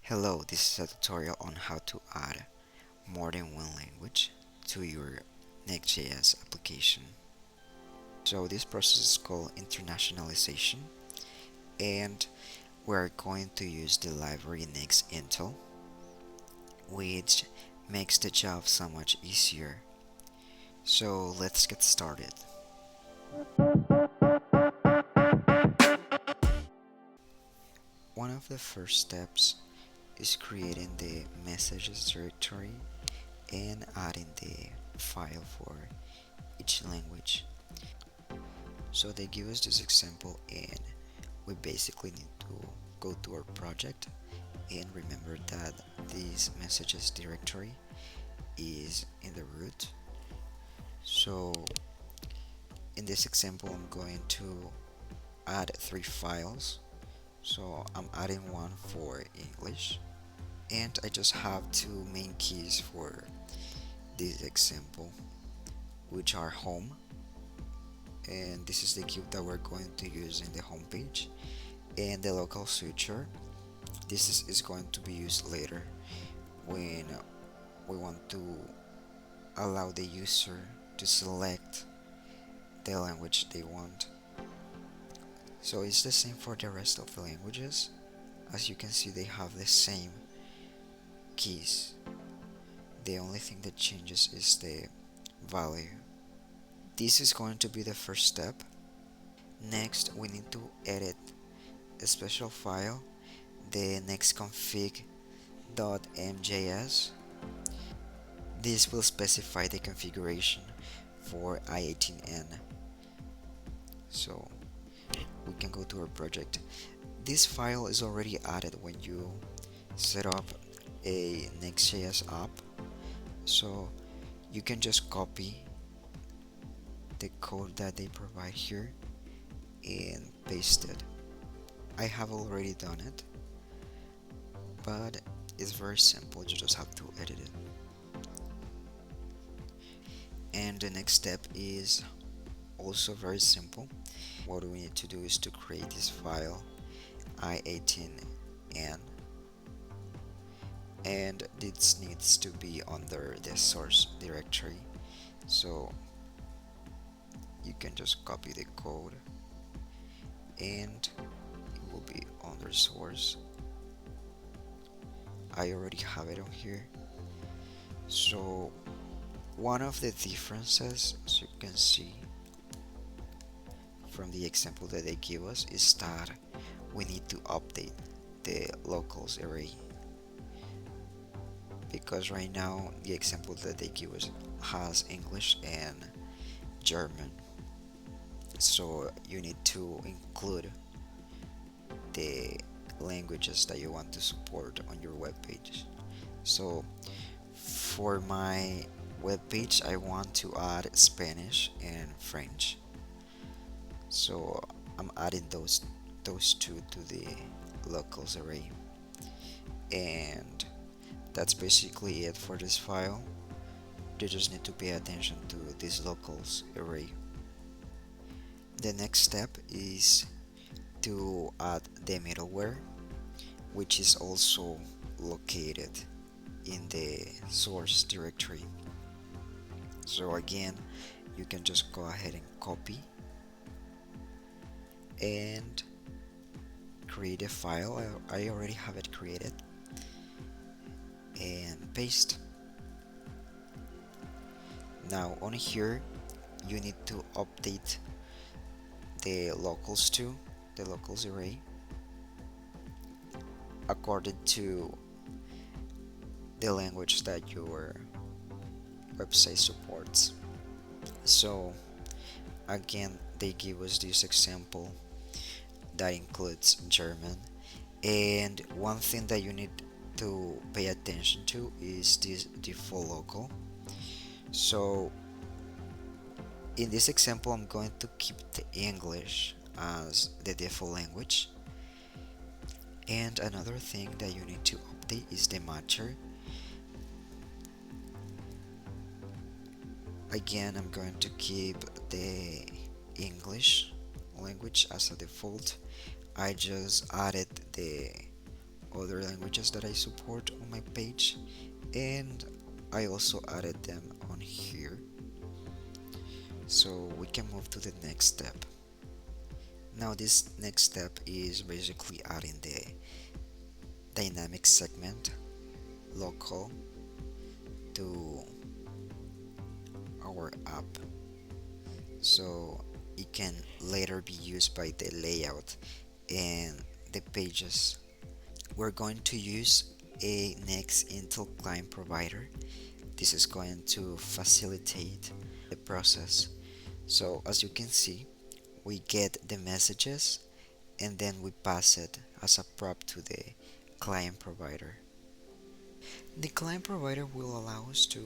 Hello, this is a tutorial on how to add more than one language to your Next.js application. So this process is called internationalization, and we're going to use the library Next-Intl, which makes the job so much easier. So let's get started. One of the first steps is creating the messages directory and adding the file for each language. So they give us this example, and we basically need to go to our project and remember that this messages directory is in the root. So in this example I'm going to add three files. So I'm adding one for English, and I just have two main keys for this example, which are home, and this is the key that we're going to use in the home page, and the local switcher. This is going to be used later when we want to allow the user to select the language they want. So it's the same for the rest of the languages. As you can see, they have the same keys. The only thing that changes is the value. This is going to be the first step. Next, we need to edit a special file, the nextconfig.mjs. This will specify the configuration for i18n. So we can go to our project. This file is already added when you set up a Next.js app, so you can just copy the code that they provide here and paste it. I have already done it, but it's very simple. You just have to edit it. And the next step is also very simple. What we need to do is to create this file i18n, and this needs to be under the source directory. So you can just copy the code and it will be under source. I already have it on here. So one of the differences, as you can see from the example that they give us, is that we need to update the locals array, because right now the example that they give us has English and German. So you need to include the languages that you want to support on your web page. So for my web page, I want to add Spanish and French. So I'm adding those two to the locals array, and that's basically it for this file. You just need to pay attention to this locals array. The next step is to add the middleware, which is also located in the source directory. So again, you can just go ahead and copy and create a file. I already have it created, and paste. Now on here you need to update the locals to the locals array according to the language that your website supports. So again, they give us this example that includes German, and one thing that you need to pay attention to is this default local. So in this example, I'm going to keep the English as the default language. And another thing that you need to update is the matcher. Again, I'm going to keep the English language as a default. I just added the other languages that I support on my page, and I also added them on here. So we can move to the next step. Now this next step is basically adding the dynamic segment local to our app, so it can later be used by the layout and the pages. We're going to use a Next-Intl client provider. This is going to facilitate the process. So as you can see, we get the messages and then we pass it as a prop to the client provider. The client provider will allow us to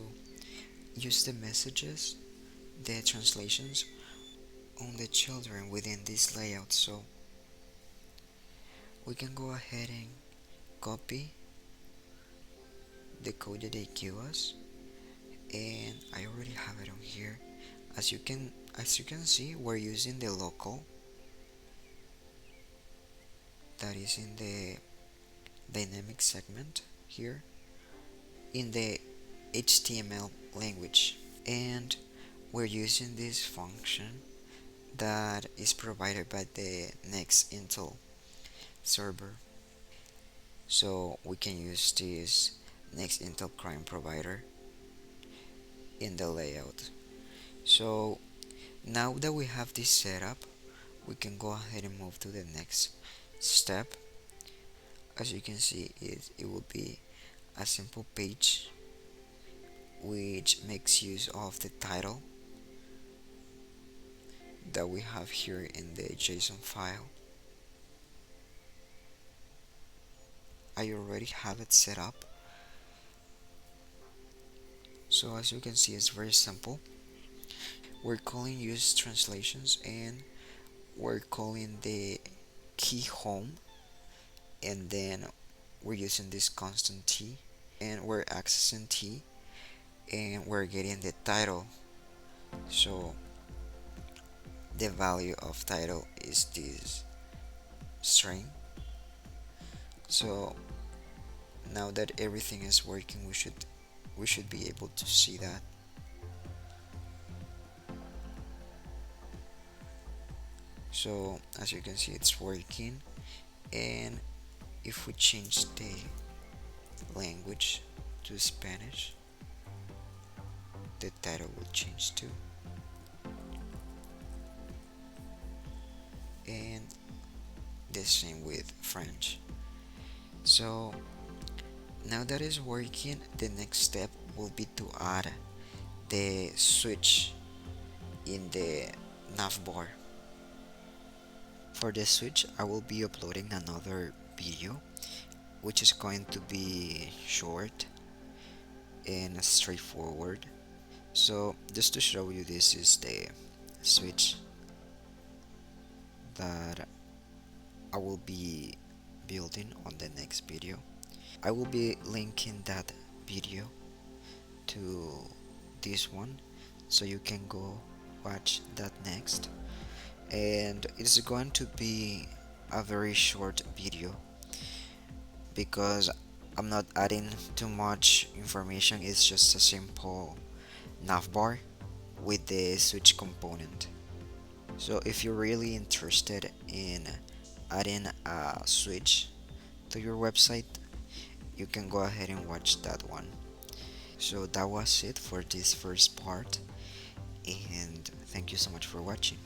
use the messages, the translations on the children within this layout. So we can go ahead and copy the code that they give us, and I already have it on here. As you can see, we're using the local that is in the dynamic segment here in the HTML language, and we're using this function that is provided by the Next-Intl server. So we can use this Next-Intl client provider in the layout. So now that we have this set up, we can go ahead and move to the next step. As you can see, it will be a simple page which makes use of the title that we have here in the JSON file. I already have it set up. So as you can see, it's very simple. We're calling use translations, and we're calling the key home, and then we're using this constant t, and we're accessing t, and we're getting the title. So the value of title is this string. So now that everything is working, we should be able to see that. So as you can see, it's working, and if we change the language to Spanish, the title will change too, and the same with French. So now that is working, the next step will be to add the switch in the navbar. For the switch, I will be uploading another video which is going to be short and straightforward. So just to show you, this is the switch that I will be building on the next video. I will be linking that video to this one, so you can go watch that next. And it's going to be a very short video because I'm not adding too much information. It's just a simple navbar with the switch component. So if you're really interested in adding a switch to your website, you can go ahead and watch that one. So that was it for this first part, and thank you so much for watching.